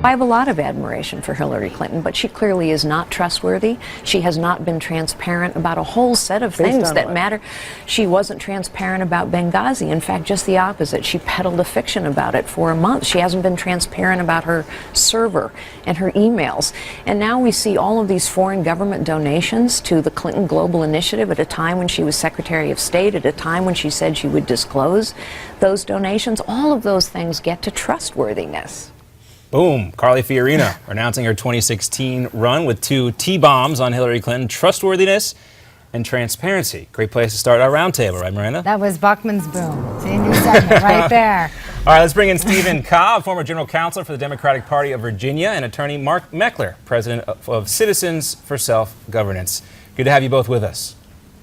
I have a lot of admiration for Hillary Clinton, but she clearly is not trustworthy. She has not been transparent about a whole set of things that matter. She wasn't transparent about Benghazi. In fact, just the opposite. She peddled a fiction about it for a month. She hasn't been transparent about her server and her emails. And now we see all of these foreign government donations to the Clinton Global Initiative at a time when she was Secretary of State, at a time when she said she would disclose those donations. All of those things get to trustworthiness. Boom. Carly Fiorina announcing her 2016 run with 2 T-bombs on Hillary Clinton: trustworthiness and transparency. Great place to start our roundtable, right, Miranda? That was Buckman's boom. See, new segment right there. All right, let's bring in Stephen Cobb, former general counsel for the Democratic Party of Virginia, and attorney Mark Meckler, president of Citizens for Self-Governance. Good to have you both with us.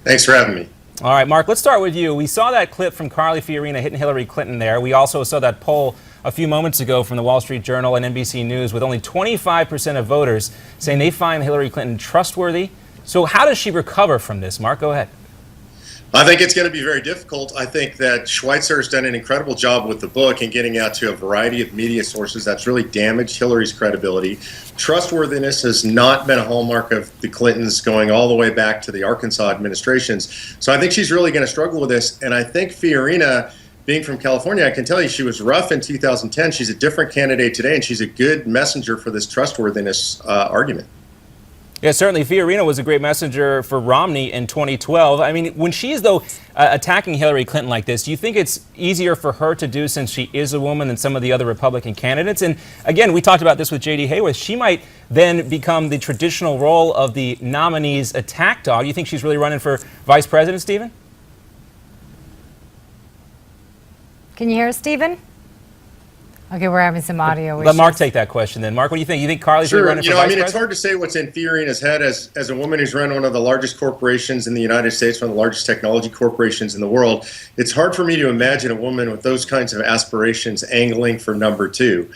Thanks for having me. All right, Mark, let's start with you. We saw that clip from Carly Fiorina hitting Hillary Clinton there. We also saw that poll a few moments ago from the Wall Street Journal and NBC News with only 25% of voters saying they find Hillary Clinton trustworthy. So how does she recover from this? Mark, go ahead. I think it's going to be very difficult. I think that Schweitzer has done an incredible job with the book and getting out to a variety of media sources that's really damaged Hillary's credibility. Trustworthiness has not been a hallmark of the Clintons going all the way back to the Arkansas administrations. So I think she's really going to struggle with this. And I think Fiorina, being from California, I can tell you she was rough in 2010. She's a different candidate today, and she's a good messenger for this trustworthiness argument. Yeah, certainly. Fiorina was a great messenger for Romney in 2012. I mean, when she's, though, attacking Hillary Clinton like this, do you think it's easier for her to do since she is a woman than some of the other Republican candidates? And again, we talked about this with J.D. Hayworth. She might then become the traditional role of the nominee's attack dog. You think she's really running for vice president, Stephen? Can you hear us, Stephen? Okay, we're having some audio issues. Let Mark take that question then. Mark, what do you think? You think Carly's Sure. running for vice president? It's hard to say what's in Fiorina's head as a woman who's run one of the largest corporations in the United States, one of the largest technology corporations in the world. It's hard for me to imagine a woman with those kinds of aspirations angling for number 2.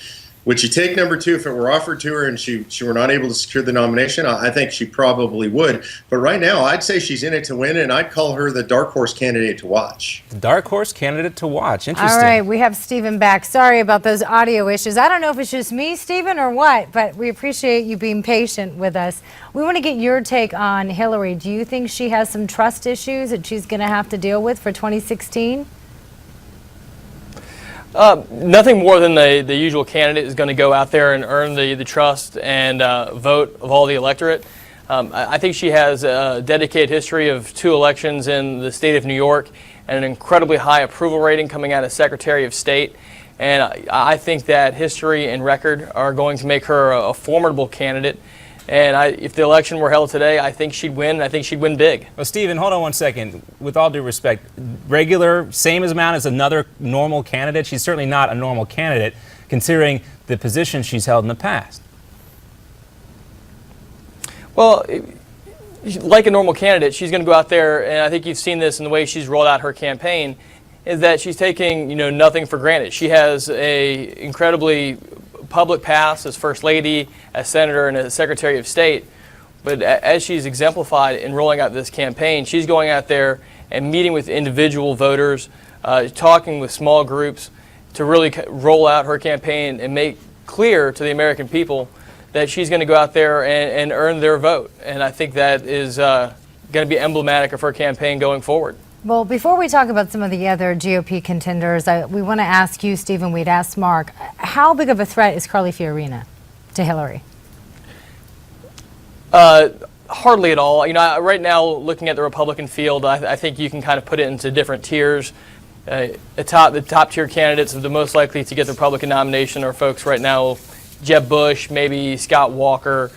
Would she take number 2 if it were offered to her and she were not able to secure the nomination? I think she probably would. But right now, I'd say she's in it to win, and I'd call her the dark horse candidate to watch. The dark horse candidate to watch. Interesting. All right, we have Stephen back. Sorry about those audio issues. I don't know if it's just me, Stephen, or what, but we appreciate you being patient with us. We want to get your take on Hillary. Do you think she has some trust issues that she's going to have to deal with for 2016? Nothing more than the usual candidate is going to go out there and earn the trust and vote of all the electorate. I think she has a dedicated history of 2 elections in the state of New York and an incredibly high approval rating coming out of Secretary of State. And I think that history and record are going to make her a formidable candidate. And if the election were held today, I think she'd win, and I think she'd win big. Well, Stephen, hold on one second. With all due respect, regular, same amount as another normal candidate? She's certainly not a normal candidate, considering the position she's held in the past. Well, like a normal candidate, she's going to go out there, and I think you've seen this in the way she's rolled out her campaign, is that she's taking nothing for granted. She has a incredibly public past as First Lady, as Senator, and as Secretary of State. But as she's exemplified in rolling out this campaign, she's going out there and meeting with individual voters, talking with small groups to really roll out her campaign and make clear to the American people that she's going to go out there and earn their vote. And I think that is going to be emblematic of her campaign going forward. Well, before we talk about some of the other GOP contenders, we want to ask you, Stephen, we'd asked Mark, how big of a threat is Carly Fiorina to Hillary? Hardly at all. Right now, looking at the Republican field, I think you can kind of put it into different tiers. The top tier candidates of the most likely to get the Republican nomination are folks right now, Jeb Bush, maybe Scott Walker,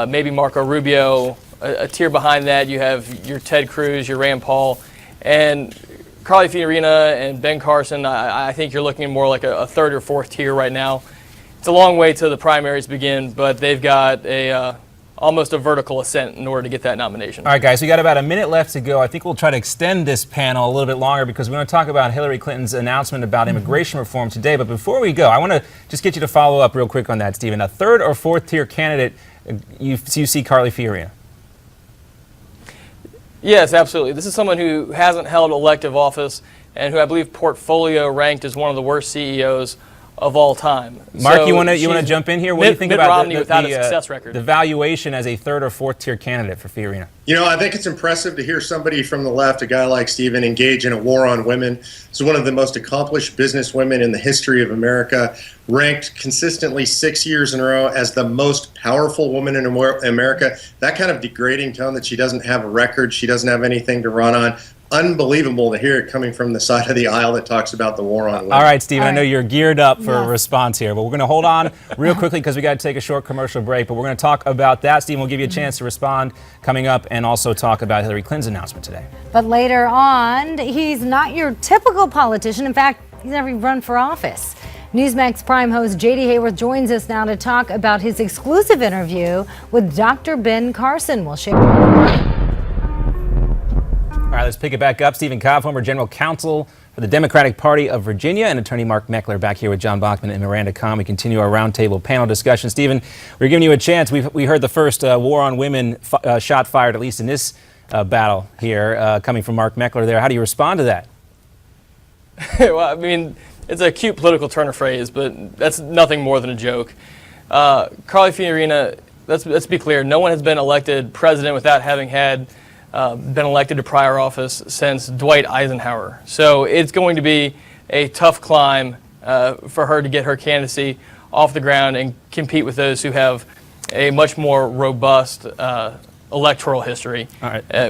maybe Marco Rubio. A tier behind that, you have your Ted Cruz, your Rand Paul. And Carly Fiorina and Ben Carson, I think you're looking more like a 3rd or 4th tier right now. It's a long way till the primaries begin, but they've got almost a vertical ascent in order to get that nomination. All right, guys, we got about a minute left to go. I think we'll try to extend this panel a little bit longer because we want to talk about Hillary Clinton's announcement about immigration reform today. But before we go, I want to just get you to follow up real quick on that, Stephen. A 3rd or 4th tier candidate, you see Carly Fiorina? Yes, absolutely. This is someone who hasn't held elective office, and who I believe portfolio ranked as one of the worst CEOs of all time. Mark, So you want to she's jump in here? What do you think Mitt about Romney without a success record? the valuation as a third or fourth tier candidate for Fiorina? You know, I think it's impressive to hear somebody from the left, a guy like Stephen, engage in a war on women. She's one of the most accomplished businesswomen in the history of America, ranked consistently 6 years in a row as the most powerful woman in America. That kind of degrading tone that she doesn't have a record, she doesn't have anything to run on. Unbelievable to hear it coming from the side of the aisle that talks about the war on women. All right, Stephen, All I know right. you're geared up for a Yes. response here, but we're going to hold on real quickly because we got to take a short commercial break. But we're going to talk about that. Stephen, we'll give you a chance to respond coming up and also talk about Hillary Clinton's announcement today. But later on, he's not your typical politician. In fact, he's never run for office. Newsmax Prime host J.D. Hayworth joins us now to talk about his exclusive interview with Dr. Ben Carson. We'll share. All right, let's pick it back up. Stephen Cobb, former general counsel for the Democratic Party of Virginia, and attorney Mark Meckler back here with John Bachman and Miranda Kahn. We continue our roundtable panel discussion. Stephen, we're giving you a chance. We heard the first war on women shot fired, at least in this battle here, coming from Mark Meckler there. How do you respond to that? Well, I mean, it's a cute political turn of phrase, but that's nothing more than a joke. Carly Fiorina, let's be clear, no one has been elected president without having had been elected to prior office since Dwight Eisenhower. So it's going to be a tough climb for her to get her candidacy off the ground and compete with those who have a much more robust electoral history,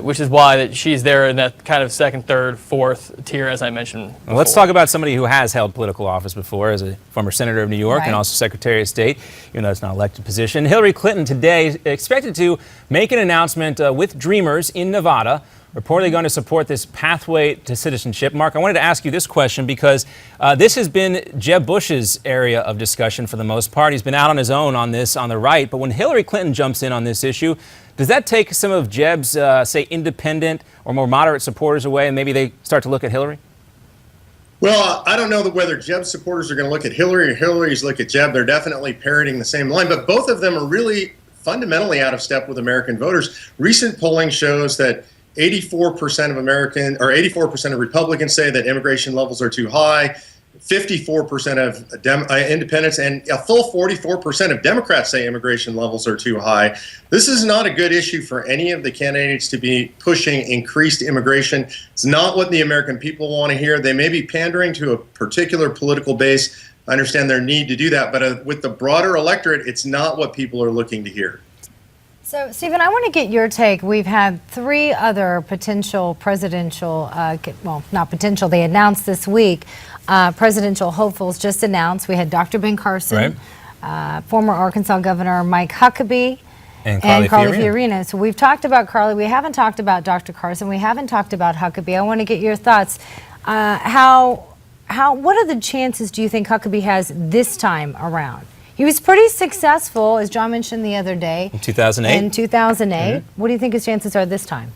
which is why that she's there in that kind of second, third, fourth tier, as I mentioned before. Well, let's talk about somebody who has held political office before as a former senator of New York and also Secretary of State, even though it's not an elected position. Hillary Clinton today expected to make an announcement with Dreamers in Nevada, reportedly going to support this pathway to citizenship. Mark, I wanted to ask you this question because this has been Jeb Bush's area of discussion for the most part. He's been out on his own on this on the right, but when Hillary Clinton jumps in on this issue, does that take some of Jeb's, say, independent or more moderate supporters away, and maybe they start to look at Hillary? Well, I don't know whether Jeb's supporters are going to look at Hillary or Hillary's look at Jeb. They're definitely parroting the same line, but both of them are really fundamentally out of step with American voters. Recent polling shows that 84% of 84% of Republicans say that immigration levels are too high. 54% of independents and a full 44% of Democrats say immigration levels are too high. This is not a good issue for any of the candidates to be pushing increased immigration. It's not what the American people want to hear. They may be pandering to a particular political base. I understand their need to do that, but with the broader electorate, it's not what people are looking to hear. So, Stephen, I want to get your take. We've had three other potential presidential, well, not potential, they announced this week, presidential hopefuls just announced. We had Dr. Ben Carson, former Arkansas Governor Mike Huckabee, and Carly Fiorina. So we've talked about Carly. We haven't talked about Dr. Carson. We haven't talked about Huckabee. I want to get your thoughts. What are the chances do you think Huckabee has this time around? He was pretty successful, as John mentioned the other day. In 2008? In 2008. What do you think his chances are this time?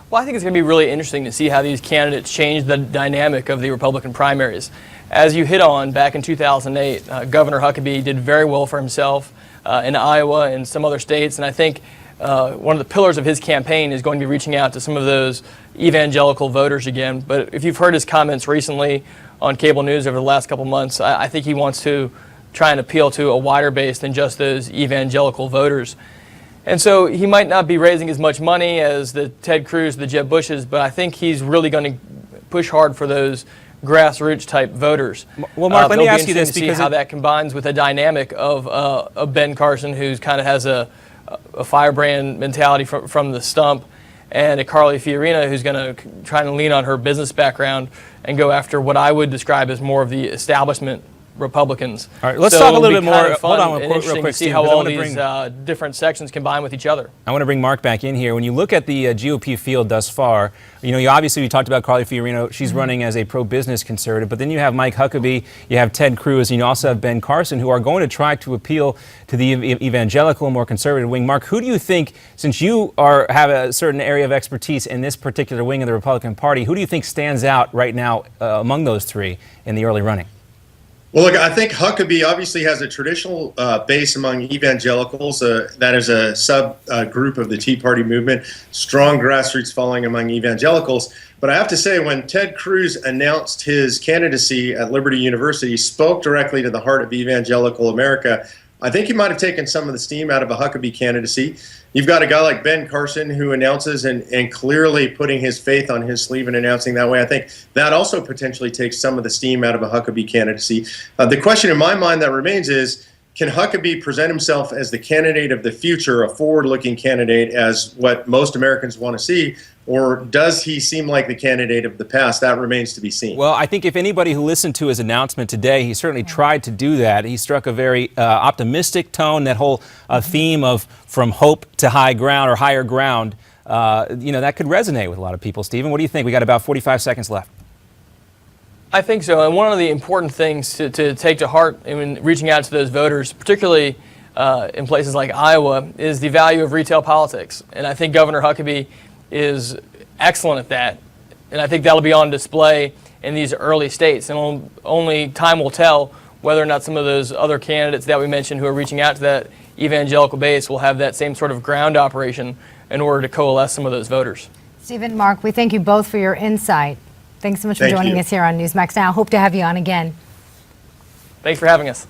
Well, I think it's going to be really interesting to see how these candidates change the dynamic of the Republican primaries. As you hit on, back in 2008, Governor Huckabee did very well for himself in Iowa and some other states, and I think one of the pillars of his campaign is going to be reaching out to some of those evangelical voters again. But if you've heard his comments recently on cable news over the last couple months, I think he wants to try and appeal to a wider base than just those evangelical voters. And so he might not be raising as much money as the Ted Cruz, the Jeb Bushes, but I think he's really going to push hard for those grassroots type voters. Well, Mark, let me ask you this, because see how that combines with the dynamic of Ben Carson, who's kind of has a firebrand mentality from the stump, and a Carly Fiorina, who's going to try and lean on her business background and go after what I would describe as more of the establishment Republicans. All right, let's talk a little bit more. Hold on real quick, to see Steve, how all these different sections combine with each other. I want to bring Mark back in here. When you look at the GOP field thus far, you know, you talked about Carly Fiorina. She's running as a pro-business conservative, but then you have Mike Huckabee, you have Ted Cruz, and you also have Ben Carson, who are going to try to appeal to the evangelical, more conservative wing. Mark, who do you think, since you have a certain area of expertise in this particular wing of the Republican Party, who do you think stands out right now among those three in the early running? Well, look, I think Huckabee obviously has a traditional base among evangelicals. That is a subgroup of the Tea Party movement, strong grassroots following among evangelicals. But I have to say, when Ted Cruz announced his candidacy at Liberty University, spoke directly to the heart of evangelical America. I think he might have taken some of the steam out of a Huckabee candidacy. You've got a guy like Ben Carson who announces and clearly putting his faith on his sleeve and announcing that way. I think that also potentially takes some of the steam out of a Huckabee candidacy. The question in my mind that remains is, can Huckabee present himself as the candidate of the future, a forward-looking candidate, as what most Americans want to see, or does he seem like the candidate of the past? That remains to be seen. Well, I think if anybody who listened to his announcement today, he certainly tried to do that. He struck a very optimistic tone, that whole theme of from hope to high ground or higher ground. That could resonate with a lot of people. Stephen, what do you think? We got about 45 seconds left. I think so, and one of the important things to take to heart in reaching out to those voters, particularly in places like Iowa, is the value of retail politics. And I think Governor Huckabee is excellent at that, and I think that'll be on display in these early states. And only time will tell whether or not some of those other candidates that we mentioned who are reaching out to that evangelical base will have that same sort of ground operation in order to coalesce some of those voters. Stephen, Mark, we thank you both for your insight. Thanks so much for joining us here on Newsmax Now. Hope to have you on again. Thanks for having us.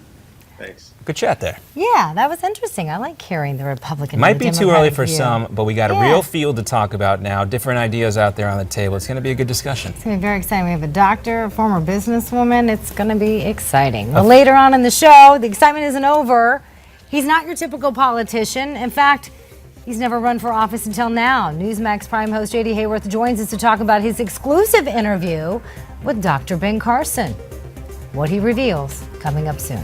Thanks. Good chat there. Yeah, that was interesting. I like hearing the Republican. Might and the be too early Democratic for view. some, but we got a real field to talk about now. Different ideas out there on the table. It's going to be a good discussion. It's going to be very exciting. We have a doctor, a former businesswoman. It's going to be exciting. Well, later on in the show, the excitement isn't over. He's not your typical politician. In fact, he's never run for office until now. Newsmax Prime host J.D. Hayworth joins us to talk about his exclusive interview with Dr. Ben Carson. What he reveals coming up soon.